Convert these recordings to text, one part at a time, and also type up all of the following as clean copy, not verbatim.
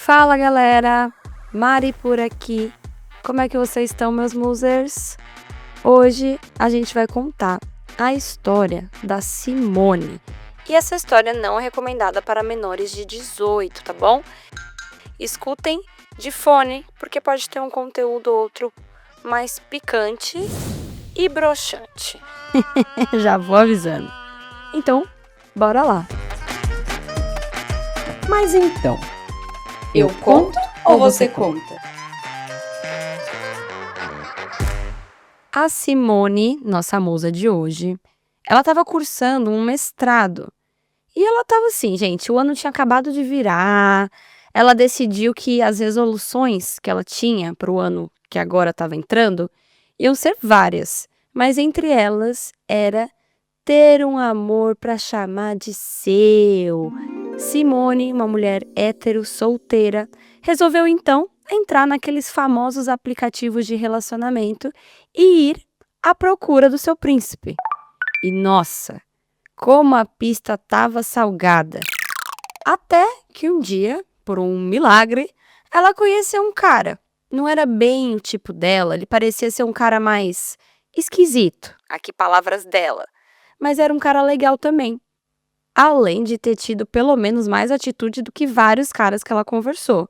Fala galera, Mari por aqui. Como é que vocês estão, meus musers? Hoje a gente vai contar a história da Simone. E essa história não é recomendada para menores de 18, tá bom? Escutem de fone, porque pode ter um conteúdo outro mais picante e broxante. Já vou avisando. Então, bora lá. Mas então, eu conto ou você conta? A Simone, nossa musa de hoje, ela estava cursando um mestrado. E ela estava assim, gente, o ano tinha acabado de virar. Ela decidiu que as resoluções que ela tinha para o ano que agora estava entrando iam ser várias. Mas entre elas era ter um amor para chamar de seu. Simone, uma mulher hétero, solteira, resolveu então entrar naqueles famosos aplicativos de relacionamento e ir à procura do seu príncipe. E nossa, como a pista estava salgada. Até que um dia, por um milagre, ela conheceu um cara. Não era bem o tipo dela, ele parecia ser um cara mais esquisito. Aqui palavras dela. Mas era um cara legal também. Além de ter tido pelo menos mais atitude do que vários caras que ela conversou.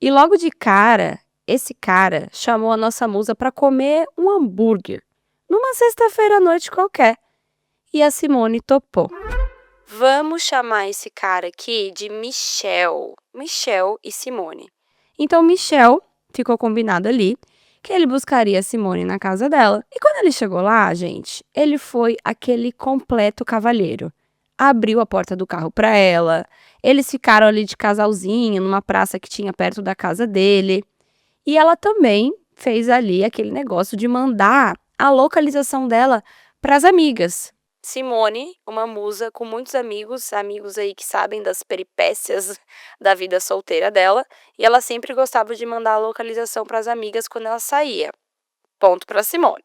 E logo de cara, esse cara chamou a nossa musa para comer um hambúrguer, numa sexta-feira à noite qualquer. E a Simone topou. Vamos chamar esse cara aqui de Michel. Michel e Simone. Então Michel ficou combinado ali que ele buscaria a Simone na casa dela. E quando ele chegou lá, gente, ele foi aquele completo cavalheiro. Abriu a porta do carro para ela. Eles ficaram ali de casalzinho numa praça que tinha perto da casa dele. E ela também fez ali aquele negócio de mandar a localização dela para as amigas. Simone, uma musa com muitos amigos aí que sabem das peripécias da vida solteira dela, e ela sempre gostava de mandar a localização para as amigas quando ela saía. Ponto para Simone.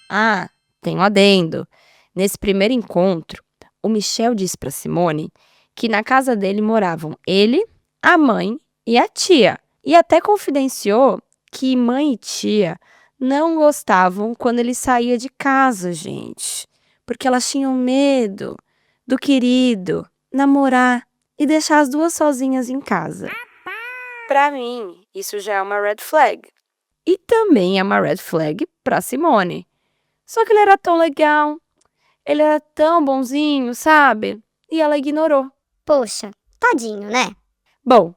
Ah, tem um adendo. Nesse primeiro encontro, o Michel disse para Simone que na casa dele moravam ele, a mãe e a tia. E até confidenciou que mãe e tia não gostavam quando ele saía de casa, gente. Porque elas tinham medo do querido namorar e deixar as duas sozinhas em casa. Pra mim, isso já é uma red flag. E também é uma red flag pra Simone. Só que ele era tão legal, ele era tão bonzinho, sabe? E ela ignorou. Poxa, tadinho, né? Bom,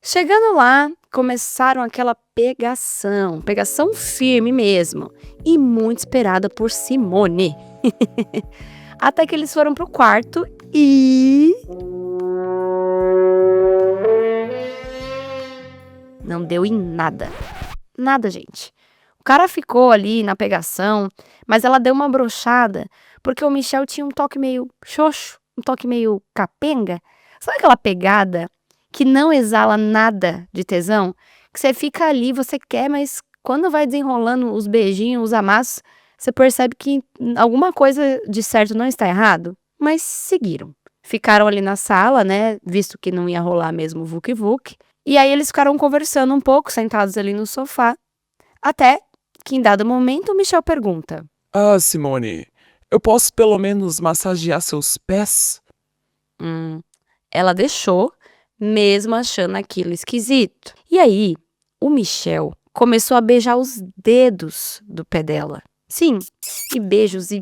chegando lá, começaram aquela pegação firme mesmo, e muito esperada por Simone. Até que eles foram pro quarto e... não deu em nada. Nada, gente. O cara ficou ali na pegação, mas ela deu uma broxada, porque o Michel tinha um toque meio xoxo, um toque meio capenga. Sabe aquela pegada que não exala nada de tesão? Que você fica ali, você quer, mas quando vai desenrolando os beijinhos, os amassos, você percebe que alguma coisa de certo não está errado. Mas seguiram. Ficaram ali na sala, né? Visto que não ia rolar mesmo o vuc-vuc. E aí eles ficaram conversando um pouco, sentados ali no sofá. Até que em dado momento o Michel pergunta: Ah, Simone, eu posso pelo menos massagear seus pés? Ela deixou, mesmo achando aquilo esquisito. E aí, o Michel começou a beijar os dedos do pé dela. Sim, e beijos e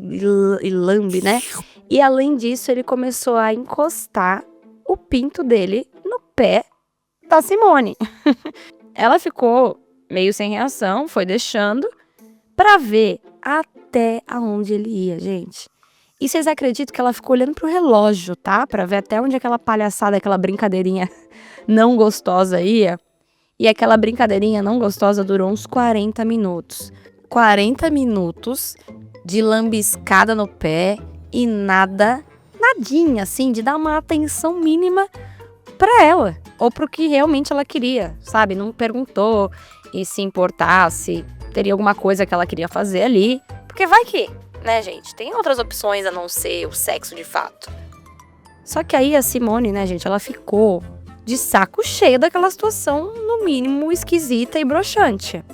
lambe, né? E além disso, ele começou a encostar o pinto dele no pé da Simone. Ela ficou meio sem reação, foi deixando pra ver até aonde ele ia, gente. E vocês acreditam que ela ficou olhando pro relógio, tá? Pra ver até onde aquela palhaçada, aquela brincadeirinha não gostosa ia. E aquela brincadeirinha não gostosa durou uns 40 minutos. 40 minutos de lambiscada no pé e nadinha, assim, de dar uma atenção mínima pra ela. Ou pro que realmente ela queria, sabe? Não perguntou e se importasse, teria alguma coisa que ela queria fazer ali. Porque vai que, né, gente? Tem outras opções a não ser o sexo de fato. Só que aí a Simone, né, gente, ela ficou de saco cheio daquela situação, no mínimo esquisita e broxante.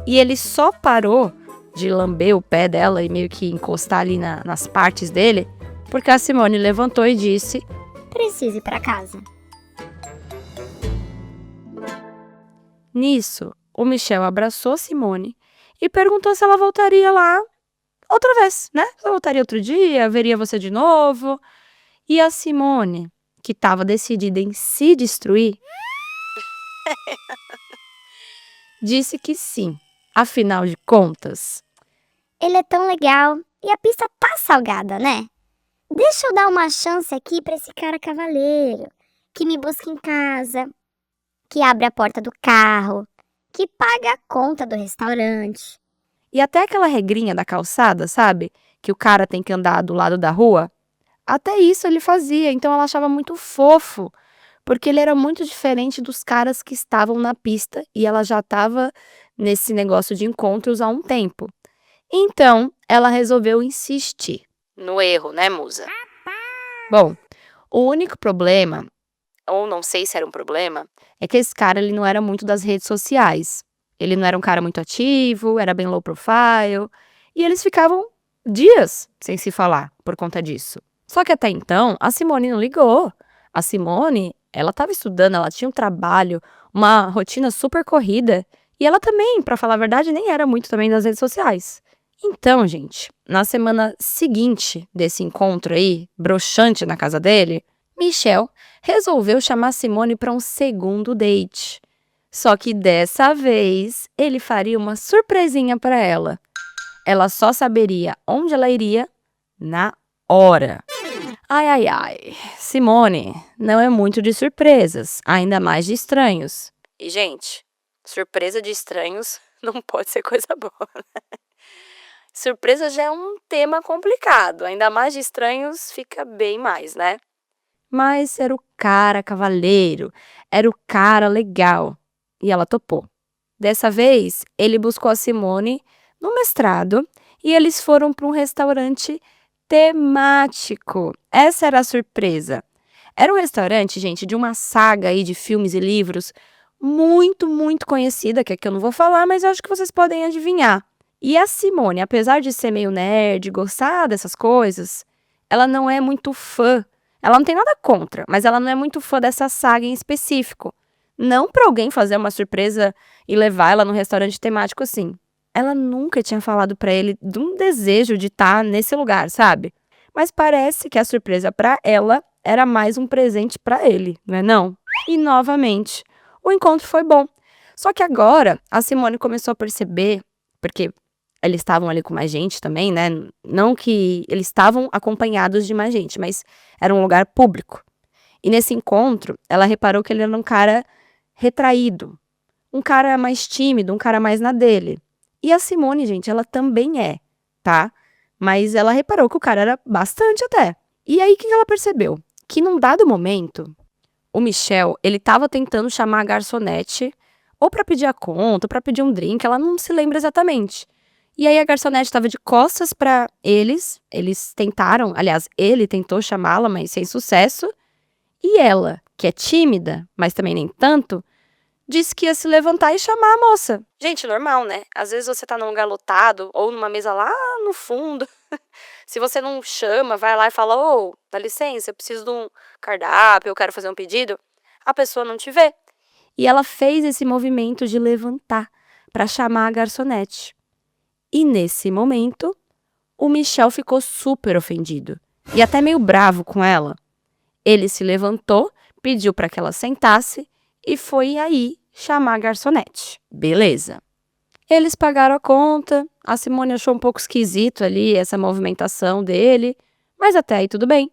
E ele só parou de lamber o pé dela e meio que encostar ali nas partes dele, porque a Simone levantou e disse: Preciso ir pra casa. Nisso, o Michel abraçou Simone e perguntou se ela voltaria lá outra vez, né? Se ela voltaria outro dia, veria você de novo. E a Simone, que estava decidida em se destruir, disse que sim. Afinal de contas, Ele é tão legal e a pista tá salgada, né? Deixa eu dar uma chance aqui pra esse cara cavaleiro, que me busca em casa, que abre a porta do carro, que paga a conta do restaurante. e até aquela regrinha da calçada, sabe? Que o cara tem que andar do lado da rua. Até isso ele fazia, então ela achava muito fofo, porque ele era muito diferente dos caras que estavam na pista e ela já estava nesse negócio de encontros há um tempo. Então, ela resolveu insistir no erro, né, musa? Bom, o único problema, ou não sei se era um problema, é que esse cara ele não era muito das redes sociais. Ele não era um cara muito ativo, era bem low profile, e eles ficavam dias sem se falar por conta disso. Só que até então, a Simone não ligou. A Simone, ela estava estudando, ela tinha um trabalho, uma rotina super corrida, e ela também, pra falar a verdade, nem era muito também das redes sociais. Então, gente, na semana seguinte desse encontro aí, broxante na casa dele, Michel resolveu chamar Simone para um segundo date. Só que dessa vez, ele faria uma surpresinha para ela. Ela só saberia onde ela iria na hora. Ai, ai, ai. Simone não é muito de surpresas, ainda mais de estranhos. E, gente, surpresa de estranhos não pode ser coisa boa, né? Surpresa já é um tema complicado, ainda mais de estranhos fica bem mais, né? Mas era o cara cavaleiro, era o cara legal. E ela topou. Dessa vez, ele buscou a Simone no mestrado e eles foram para um restaurante temático. Essa era a surpresa. Era um restaurante, gente, de uma saga aí de filmes e livros muito, muito conhecida, que aqui eu não vou falar, mas eu acho que vocês podem adivinhar. E a Simone, apesar de ser meio nerd, gostar dessas coisas, ela não é muito fã. Ela não tem nada contra, mas ela não é muito fã dessa saga em específico. Não pra alguém fazer uma surpresa e levar ela num restaurante temático assim. Ela nunca tinha falado pra ele de um desejo de estar nesse lugar, sabe? Mas parece que a surpresa pra ela era mais um presente pra ele, não é não? E novamente, o encontro foi bom. Só que agora a Simone começou a perceber, porque eles estavam ali com mais gente também, né? Não que eles estavam acompanhados de mais gente, mas era um lugar público. E nesse encontro, ela reparou que ele era um cara retraído, um cara mais tímido, um cara mais na dele. E a Simone, gente, ela também é, tá? Mas ela reparou que o cara era bastante até. E aí, o que ela percebeu? Que num dado momento, o Michel, ele tava tentando chamar a garçonete, ou pra pedir a conta, ou pra pedir um drink, ela não se lembra exatamente. E aí a garçonete estava de costas pra eles tentaram, aliás, ele tentou chamá-la, mas sem sucesso. E ela, que é tímida, mas também nem tanto, disse que ia se levantar e chamar a moça. Gente, normal, né? Às vezes você tá num lugar lotado ou numa mesa lá no fundo. Se você não chama, vai lá e fala: ô, dá licença, eu preciso de um cardápio, eu quero fazer um pedido. A pessoa não te vê. E ela fez esse movimento de levantar pra chamar a garçonete. E nesse momento, o Michel ficou super ofendido e até meio bravo com ela. Ele se levantou, pediu para que ela sentasse e foi aí chamar a garçonete. Beleza. Eles pagaram a conta, a Simone achou um pouco esquisito ali essa movimentação dele, mas até aí tudo bem.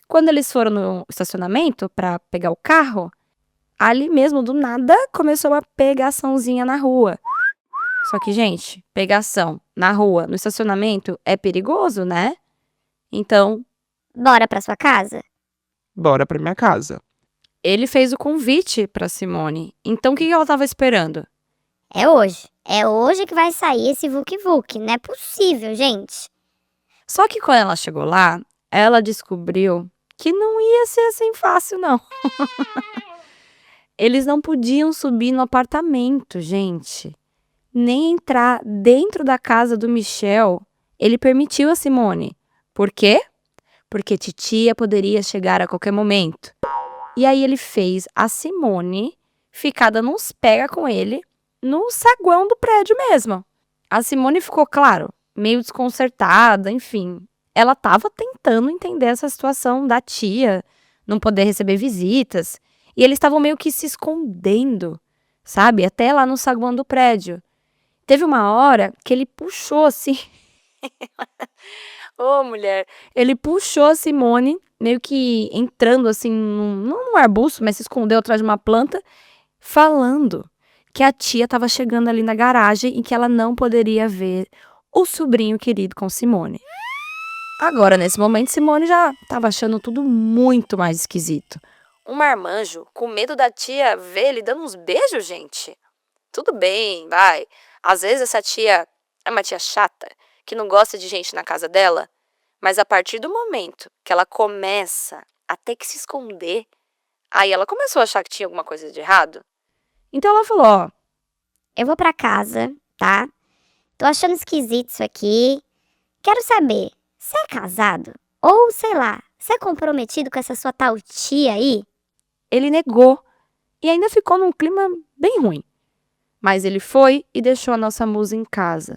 Quando eles foram no estacionamento para pegar o carro, ali mesmo do nada começou uma pegaçãozinha na rua. Só que, gente, pegação na rua, no estacionamento, é perigoso, né? Então, Bora pra sua casa? Bora pra minha casa. ele fez o convite pra Simone. Então, o que ela tava esperando? É hoje. É hoje que vai sair esse Vuk-Vuk. Não é possível, gente. Só que quando ela chegou lá, ela descobriu que não ia ser assim fácil, não. Eles não podiam subir no apartamento, gente. Nem entrar dentro da casa do Michel. Ele permitiu a Simone. Por quê? Porque titia poderia chegar a qualquer momento. E aí ele fez a Simone ficar dando uns pega com ele no saguão do prédio mesmo. A Simone ficou, claro, meio desconcertada, enfim. Ela estava tentando entender essa situação da tia, não poder receber visitas. E eles estavam meio que se escondendo, sabe? Até lá no saguão do prédio. Teve uma hora que ele puxou assim. Ô, mulher. Ele puxou a Simone, meio que entrando assim, num arbusto, mas se escondeu atrás de uma planta, falando que a tia estava chegando ali na garagem e que ela não poderia ver o sobrinho querido com Simone. Agora, nesse momento, Simone já estava achando tudo muito mais esquisito. Um marmanjo, com medo da tia ver ele dando uns beijos, gente. Tudo bem, vai. Às vezes essa tia é uma tia chata, que não gosta de gente na casa dela, mas a partir do momento que ela começa a ter que se esconder, aí ela começou a achar que tinha alguma coisa de errado. Então ela falou, ó, Eu vou pra casa, tá? Tô achando esquisito isso aqui. Quero saber, você é casado? Ou, sei lá, você é comprometido com essa sua tal tia aí? ele negou e ainda ficou num clima bem ruim. Mas ele foi e deixou a nossa musa em casa.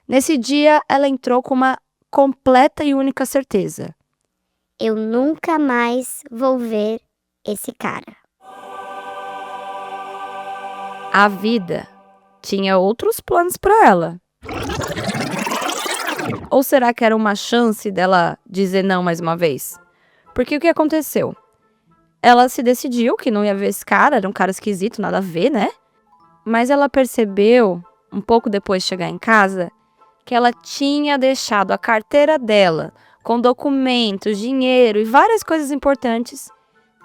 Nesse dia, ela entrou com uma completa e única certeza. Eu nunca mais vou ver esse cara. A vida tinha outros planos para ela. Ou será que era uma chance dela dizer não mais uma vez? Porque o que aconteceu? Ela se decidiu que não ia ver esse cara, era um cara esquisito, nada a ver, né? Mas ela percebeu, um pouco depois de chegar em casa, que ela tinha deixado a carteira dela, com documentos, dinheiro e várias coisas importantes,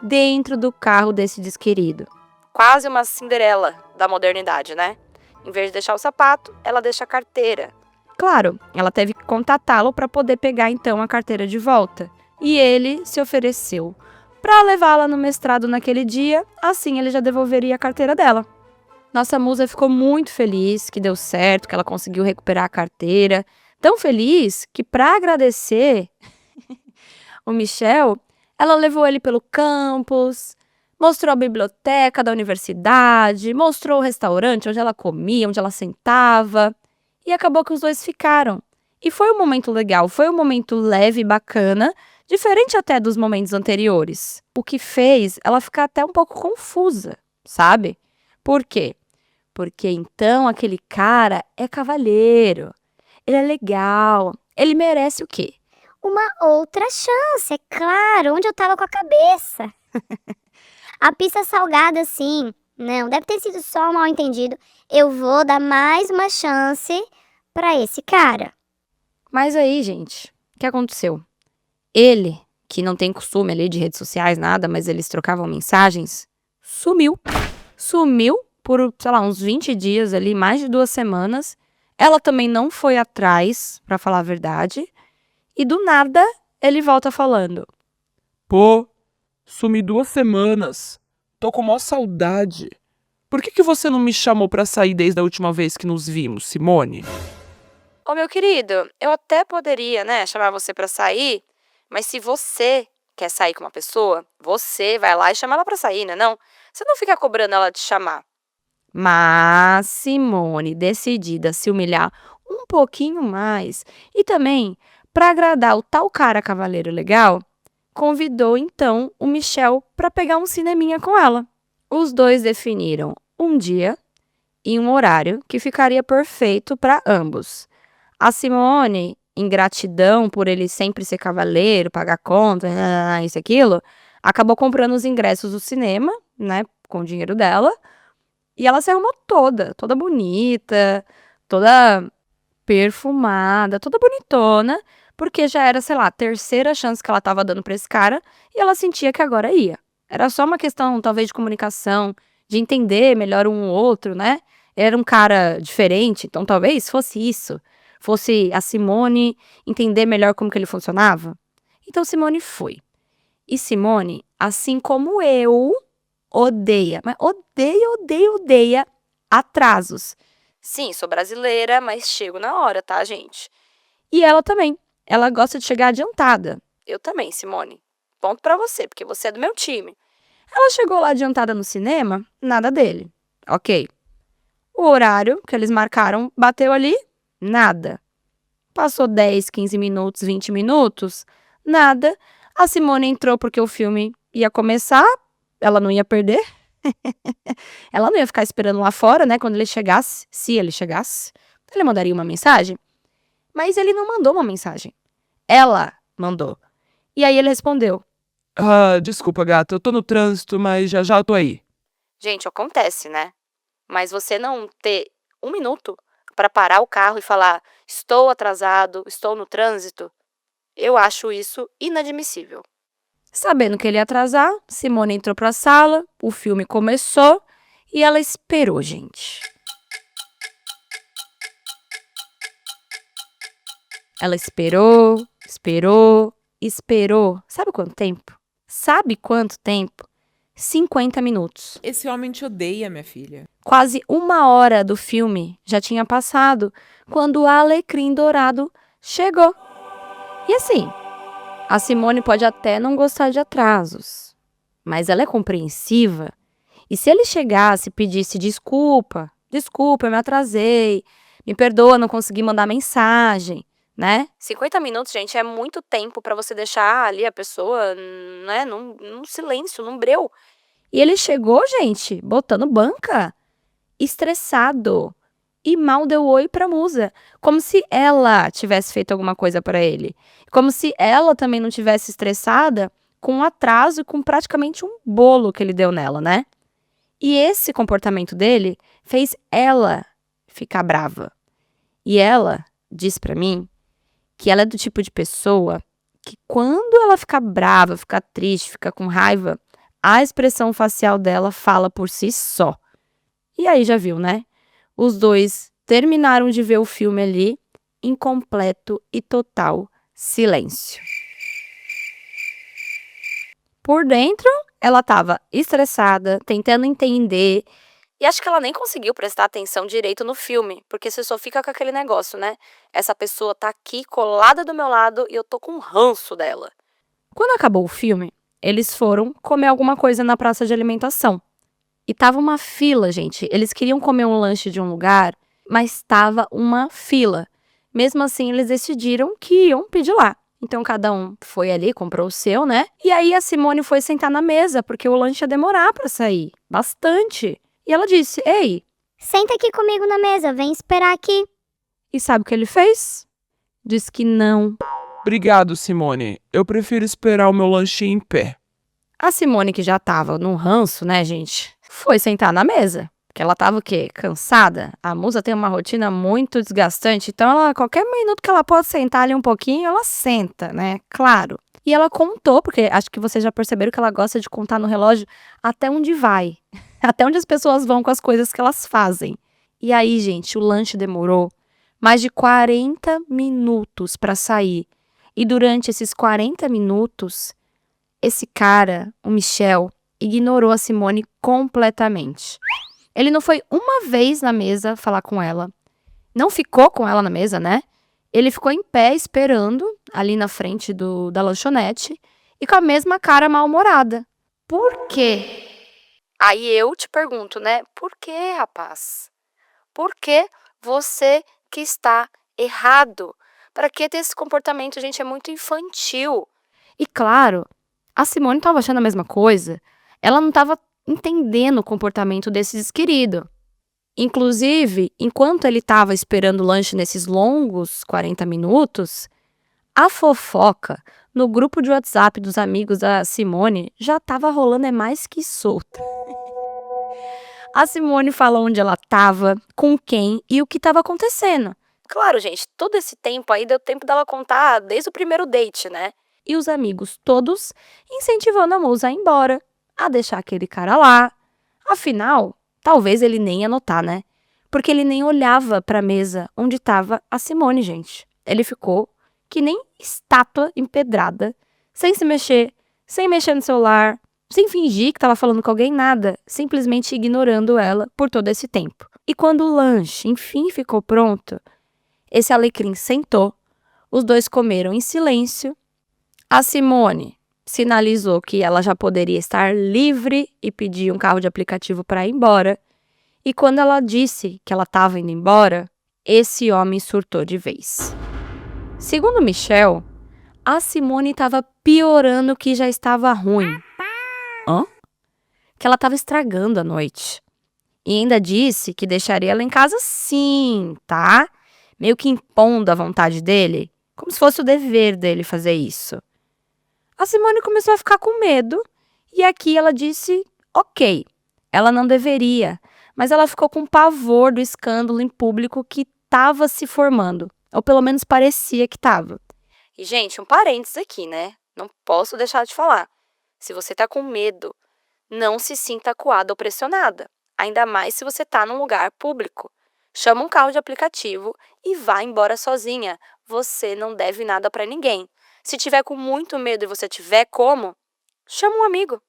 dentro do carro desse desquerido. Quase uma Cinderela da modernidade, né? Em vez de deixar o sapato, ela deixa a carteira. Claro, ela teve que contatá-lo para poder pegar então a carteira de volta. E ele se ofereceu para levá-la no mestrado naquele dia, assim ele já devolveria a carteira dela. Nossa musa ficou muito feliz que deu certo, que ela conseguiu recuperar a carteira. Tão feliz que, para agradecer o Michel, ela levou ele pelo campus, mostrou a biblioteca da universidade, mostrou o restaurante onde ela comia, onde ela sentava. E acabou que os dois ficaram. E foi um momento legal, foi um momento leve e bacana, diferente até dos momentos anteriores. O que fez ela ficar até um pouco confusa, sabe? Por quê? Porque então aquele cara é cavalheiro, ele é legal, ele merece o quê? Uma outra chance, é claro, onde eu tava com a cabeça. A pista salgada, sim. Não, deve ter sido só um mal entendido. Eu vou dar mais uma chance pra esse cara. Mas aí, gente, o que aconteceu? Ele, que não tem costume ali de redes sociais, nada, mas eles trocavam mensagens, sumiu. Sumiu por, sei lá, uns 20 dias ali, mais de 2 semanas. Ela também não foi atrás, pra falar a verdade. E do nada, ele volta falando. Pô, sumi 2 semanas. Tô com maior saudade. Por que você não me chamou pra sair desde a última vez que nos vimos, Simone? Ô, meu querido, eu até poderia, né, chamar você pra sair, mas se você quer sair com uma pessoa, você vai lá e chama ela pra sair, né, não? Você não fica cobrando ela de chamar. Mas Simone, decidida a se humilhar um pouquinho mais e também pra agradar o tal cara cavaleiro legal, convidou então o Michel pra pegar um cineminha com ela. Os dois definiram um dia e um horário que ficaria perfeito para ambos. A Simone, em gratidão por ele sempre ser cavaleiro, pagar conta, isso e aquilo, acabou comprando os ingressos do cinema, né, com o dinheiro dela, e ela se arrumou toda bonita, toda perfumada, toda bonitona, porque já era, sei lá, a terceira chance que ela tava dando pra esse cara, e ela sentia que agora ia. Era só uma questão, talvez, de comunicação, de entender melhor um ou outro, né? Era um cara diferente, então talvez fosse isso. Fosse a Simone entender melhor como que ele funcionava. Então Simone foi. E Simone, assim como eu, odeia, mas odeia atrasos. Sim, sou brasileira, mas chego na hora, tá, gente? E ela também. Ela gosta de chegar adiantada. Eu também, Simone. Ponto pra você, porque você é do meu time. Ela chegou lá adiantada no cinema, nada dele. Ok. O horário que eles marcaram bateu ali, nada. Passou 10, 15 minutos, 20 minutos, nada. A Simone entrou porque o filme ia começar, ela não ia perder. Ela não ia ficar esperando lá fora, né, quando ele chegasse, se ele chegasse. Ele mandaria uma mensagem. Mas ele não mandou uma mensagem. Ela mandou. E aí ele respondeu. Ah, desculpa, gata, eu tô no trânsito, mas já já eu tô aí. Gente, acontece, né? Mas você não ter um minuto para parar o carro e falar: estou atrasado, estou no trânsito, eu acho isso inadmissível. Sabendo que ele ia atrasar, Simone entrou para a sala, o filme começou e ela esperou, gente. Ela esperou. Sabe quanto tempo? Sabe quanto tempo? 50 minutos. Esse homem te odeia, minha filha. Quase 1 hora do filme já tinha passado quando o alecrim dourado chegou. E assim, a Simone pode até não gostar de atrasos, mas ela é compreensiva. E se ele chegasse e pedisse desculpa, eu me atrasei, me perdoa, não consegui mandar mensagem, né? 50 minutos, gente, é muito tempo para você deixar ali a pessoa, né, num silêncio, num breu. E ele chegou, gente, botando banca, estressado, e mal deu oi pra musa, como se ela tivesse feito alguma coisa pra ele, como se ela também não tivesse estressada com um atraso e com praticamente um bolo que ele deu nela, né? E esse comportamento dele fez ela ficar brava. E ela diz pra mim que ela é do tipo de pessoa que quando ela fica brava, fica triste, fica com raiva, a expressão facial dela fala por si só. E aí já viu, né? Os dois terminaram de ver o filme ali em completo e total silêncio. Por dentro, ela estava estressada, tentando entender. E acho que ela nem conseguiu prestar atenção direito no filme, porque você só fica com aquele negócio, né? Essa pessoa tá aqui colada do meu lado e eu tô com ranço dela. Quando acabou o filme, eles foram comer alguma coisa na praça de alimentação. E tava uma fila, gente. Eles queriam comer um lanche de um lugar, mas tava uma fila. Mesmo assim, eles decidiram que iam pedir lá. Então, cada um foi ali, comprou o seu, né? E aí, a Simone foi sentar na mesa, porque o lanche ia demorar pra sair. Bastante. E ela disse, ei. Senta aqui comigo na mesa, vem esperar aqui. E sabe o que ele fez? Disse que não. Obrigado, Simone. Eu prefiro esperar o meu lanchinho em pé. A Simone, que já tava num ranço, né, gente? Foi sentar na mesa. Porque ela tava o quê? Cansada. A musa tem uma rotina muito desgastante. Então, ela, qualquer minuto que ela pode sentar ali um pouquinho, ela senta, né? Claro. E ela contou, porque acho que vocês já perceberam que ela gosta de contar no relógio até onde vai. Até onde as pessoas vão com as coisas que elas fazem. E aí, gente, o lanche demorou mais de 40 minutos para sair. E durante esses 40 minutos, esse cara, o Michel, ignorou a Simone completamente. Ele não foi uma vez na mesa falar com ela. Não ficou com ela na mesa, né? Ele ficou em pé esperando, ali na frente da lanchonete, e com a mesma cara mal-humorada. Por quê? Aí eu te pergunto, né? Por quê, rapaz? Por que você que está errado? Para que ter esse comportamento, gente? É muito infantil. E claro, a Simone estava achando a mesma coisa. Ela não estava entendendo o comportamento desse desquerido. Inclusive, enquanto ele estava esperando o lanche nesses longos 40 minutos, a fofoca no grupo de WhatsApp dos amigos da Simone já estava rolando mais que solta. A Simone falou onde ela estava, com quem e o que estava acontecendo. Claro, gente, todo esse tempo aí deu tempo dela contar desde o primeiro date, né? E os amigos todos incentivando a musa a ir embora, a deixar aquele cara lá. Afinal, talvez ele nem ia notar, né? Porque ele nem olhava para a mesa onde estava a Simone, gente. Ele ficou que nem estátua empedrada, sem se mexer, sem mexer no celular, sem fingir que estava falando com alguém, nada, simplesmente ignorando ela por todo esse tempo. E quando o lanche, enfim, ficou pronto, esse alecrim sentou, os dois comeram em silêncio. A Simone sinalizou que ela já poderia estar livre e pediu um carro de aplicativo para ir embora. E quando ela disse que ela estava indo embora, esse homem surtou de vez. Segundo Michel, a Simone estava piorando o que já estava ruim. Que ela estava estragando a noite. E ainda disse que deixaria ela em casa sim, tá? Meio que impondo a vontade dele, como se fosse o dever dele fazer isso. A Simone começou a ficar com medo e aqui ela disse ok, ela não deveria, mas ela ficou com pavor do escândalo em público que estava se formando, ou pelo menos parecia que estava. E gente, um parênteses aqui, né? Não posso deixar de falar. Se você tá com medo, não se sinta acuada ou pressionada, ainda mais se você tá num lugar público. Chama um carro de aplicativo e vá embora sozinha. Você não deve nada pra ninguém. Se tiver com muito medo e você tiver como, chama um amigo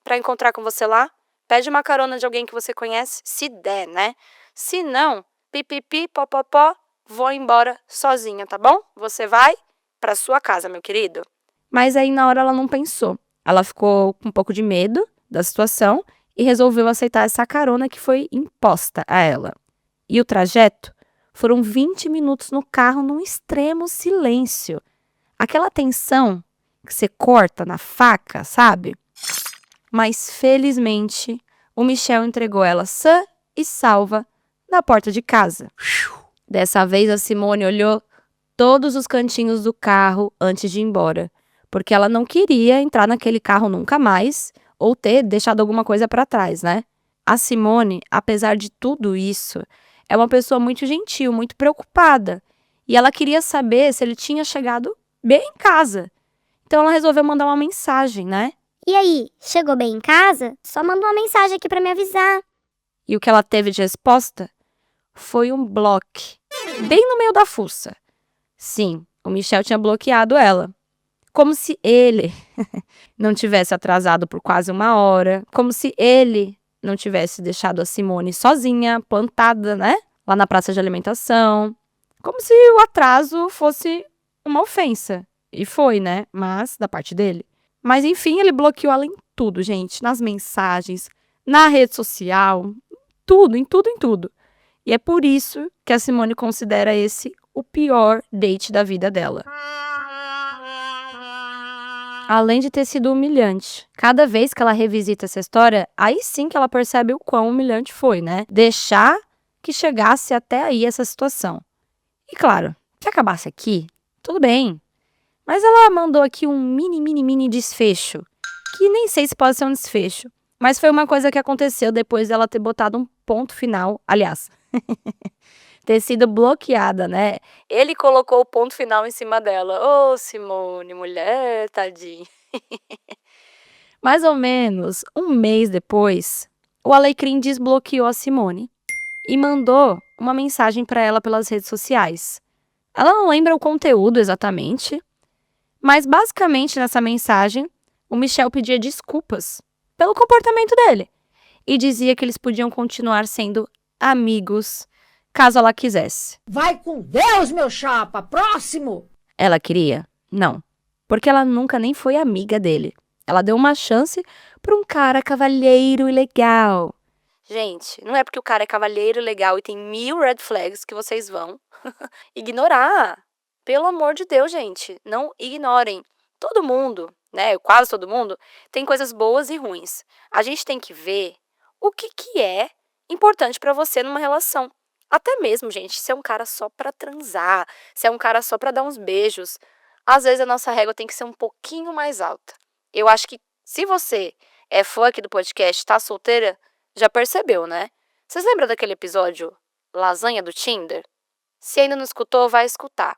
pra encontrar com você lá. Pede uma carona de alguém que você conhece, se der, né? Se não, pipipi, popopó, vou embora sozinha, tá bom? Você vai pra sua casa, meu querido. Mas aí na hora ela não pensou. Ela ficou com um pouco de medo da situação e resolveu aceitar essa carona que foi imposta a ela. E o trajeto foram 20 minutos no carro num extremo silêncio. Aquela tensão que você corta na faca, sabe? Mas felizmente o Michel entregou ela sã e salva na porta de casa. Dessa vez a Simone olhou todos os cantinhos do carro antes de ir embora, porque ela não queria entrar naquele carro nunca mais ou ter deixado alguma coisa para trás, né? A Simone, apesar de tudo isso, é uma pessoa muito gentil, muito preocupada, e ela queria saber se ele tinha chegado bem em casa. Então ela resolveu mandar uma mensagem, né? E aí, chegou bem em casa? Só manda uma mensagem aqui pra me avisar. E o que ela teve de resposta foi um bloco, bem no meio da fuça. Sim, o Michel tinha bloqueado ela. Como se ele não tivesse atrasado por quase 1 hora, como se ele não tivesse deixado a Simone sozinha, plantada, né? Lá na praça de alimentação. Como se o atraso fosse uma ofensa. E foi, né? Mas, da parte dele. Mas, enfim, ele bloqueou ela em tudo, gente. Nas mensagens, na rede social, tudo, em tudo, em tudo. E é por isso que a Simone considera esse o pior date da vida dela. Além de ter sido humilhante. Cada vez que ela revisita essa história, aí sim que ela percebe o quão humilhante foi, né? Deixar que chegasse até aí essa situação. E claro, se acabasse aqui, tudo bem. Mas ela mandou aqui um mini desfecho, que nem sei se pode ser um desfecho, mas foi uma coisa que aconteceu depois dela ter botado um ponto final, aliás, ter sido bloqueada, né? Ele colocou o ponto final em cima dela. Ô, Simone, mulher, tadinha. Mais ou menos 1 mês depois, o Alecrim desbloqueou a Simone e mandou uma mensagem para ela pelas redes sociais. Ela não lembra o conteúdo exatamente, mas basicamente nessa mensagem, o Michel pedia desculpas pelo comportamento dele e dizia que eles podiam continuar sendo amigos caso ela quisesse. Vai com Deus, meu chapa! Próximo! Ela queria? Não, porque ela nunca nem foi amiga dele. Ela deu uma chance para um cara cavalheiro e legal. Gente, não é porque o cara é cavalheiro legal e tem 1000 red flags que vocês vão ignorar. Pelo amor de Deus, gente, não ignorem. Todo mundo, né, quase todo mundo, tem coisas boas e ruins. A gente tem que ver o que é importante pra você numa relação. Até mesmo, gente, se é um cara só pra transar, se é um cara só pra dar uns beijos, às vezes a nossa régua tem que ser um pouquinho mais alta. Eu acho que se você é fã aqui do podcast, tá solteira, já percebeu, né? Vocês lembram daquele episódio Lasanha do Tinder? Se ainda não escutou, vai escutar.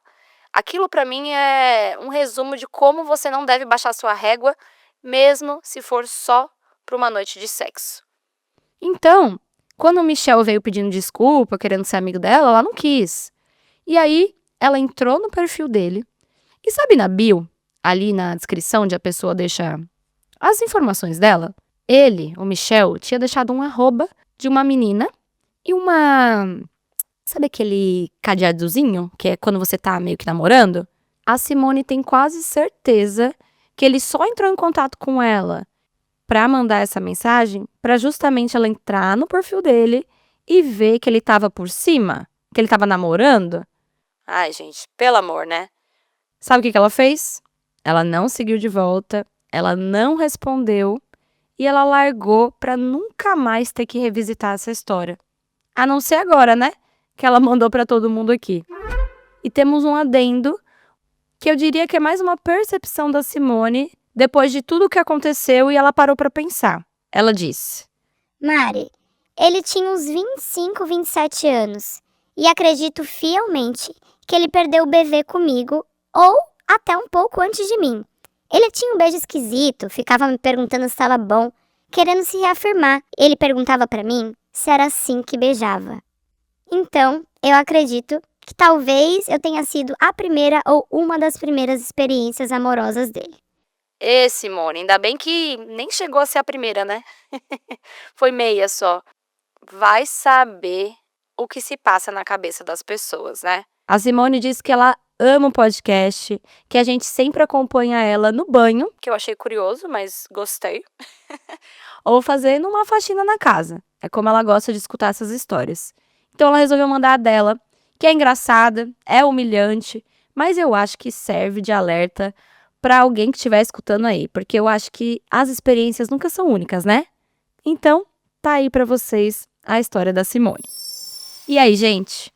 Aquilo pra mim é um resumo de como você não deve baixar sua régua, mesmo se for só pra uma noite de sexo. Então, quando o Michel veio pedindo desculpa, querendo ser amigo dela, ela não quis. E aí, ela entrou no perfil dele. E sabe na bio, ali na descrição, onde a pessoa deixa As informações dela, ele, o Michel, tinha deixado um arroba de uma menina e sabe aquele cadeadozinho, que é quando você tá meio que namorando? A Simone tem quase certeza que ele só entrou em contato com ela pra mandar essa mensagem pra justamente ela entrar no perfil dele e ver que ele tava por cima, que ele tava namorando. Ai, gente, pelo amor, né? Sabe o que ela fez? Ela não seguiu de volta, ela não respondeu e ela largou pra nunca mais ter que revisitar essa história. A não ser agora, né? Que ela mandou pra todo mundo aqui. E temos um adendo que eu diria que é mais uma percepção da Simone depois de tudo o que aconteceu e ela parou pra pensar. Ela disse: Mari, ele tinha uns 25, 27 anos e acredito fielmente que ele perdeu o bebê comigo ou até um pouco antes de mim. Ele tinha um beijo esquisito, ficava me perguntando se estava bom, querendo se reafirmar. Ele perguntava pra mim se era assim que beijava. Então, eu acredito que talvez eu tenha sido a primeira ou uma das primeiras experiências amorosas dele. Simone, ainda bem que nem chegou a ser a primeira, né? Foi meia só. Vai saber o que se passa na cabeça das pessoas, né? A Simone disse que ela ama o podcast, que a gente sempre acompanha ela no banho, que eu achei curioso, mas gostei. Ou fazendo uma faxina na casa. É como ela gosta de escutar essas histórias. Então ela resolveu mandar a dela, que é engraçada, é humilhante, mas eu acho que serve de alerta pra alguém que estiver escutando aí, porque eu acho que as experiências nunca são únicas, né? Então, tá aí pra vocês a história da Simone. E aí, gente?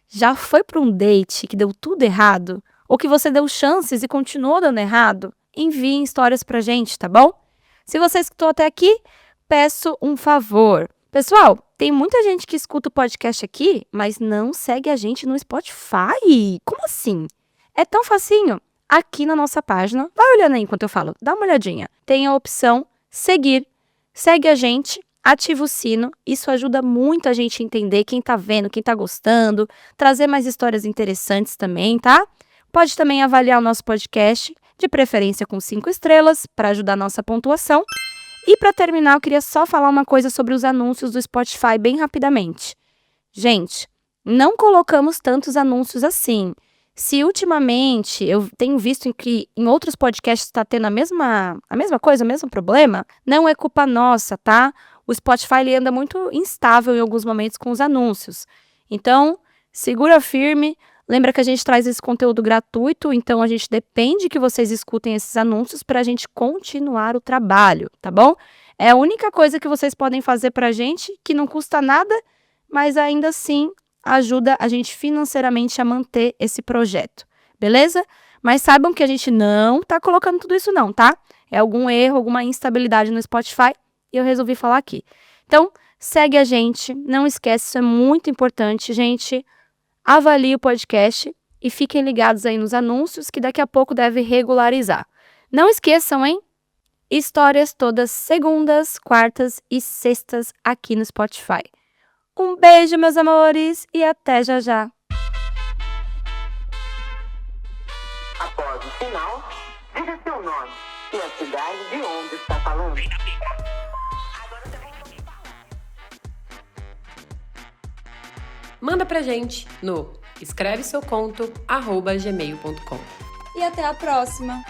Já foi pra um date que deu tudo errado? Ou que você deu chances e continuou dando errado? Enviem histórias pra gente, tá bom? Se você escutou até aqui, peço um favor. Pessoal, tem muita gente que escuta o podcast aqui, mas não segue a gente no Spotify. Como assim? É tão facinho. Aqui na nossa página, vai olhando aí enquanto eu falo, dá uma olhadinha. Tem a opção seguir. Segue a gente, ativa o sino. Isso ajuda muito a gente a entender quem tá vendo, quem tá gostando, trazer mais histórias interessantes também, tá? Pode também avaliar o nosso podcast, de preferência com 5 estrelas, para ajudar a nossa pontuação. E para terminar, eu queria só falar uma coisa sobre os anúncios do Spotify bem rapidamente. Gente, não colocamos tantos anúncios assim. Se ultimamente eu tenho visto que em outros podcasts está tendo a mesma coisa, o mesmo problema, não é culpa nossa, tá? O Spotify ele anda muito instável em alguns momentos com os anúncios. Então, segura firme. Lembra que a gente traz esse conteúdo gratuito, então a gente depende que vocês escutem esses anúncios para a gente continuar o trabalho, tá bom? É a única coisa que vocês podem fazer para a gente, que não custa nada, mas ainda assim ajuda a gente financeiramente a manter esse projeto, beleza? Mas saibam que a gente não tá colocando tudo isso não, tá? É algum erro, alguma instabilidade no Spotify e eu resolvi falar aqui. Então, segue a gente, não esquece, isso é muito importante, gente. Avalie o podcast e fiquem ligados aí nos anúncios que daqui a pouco deve regularizar. Não esqueçam, hein? Histórias todas segundas, quartas e sextas aqui no Spotify. Um beijo, meus amores, e até já já. Após o sinal, diga seu nome e a cidade de onde está falando. Manda pra gente no escreveseuconto@gmail.com. E até a próxima!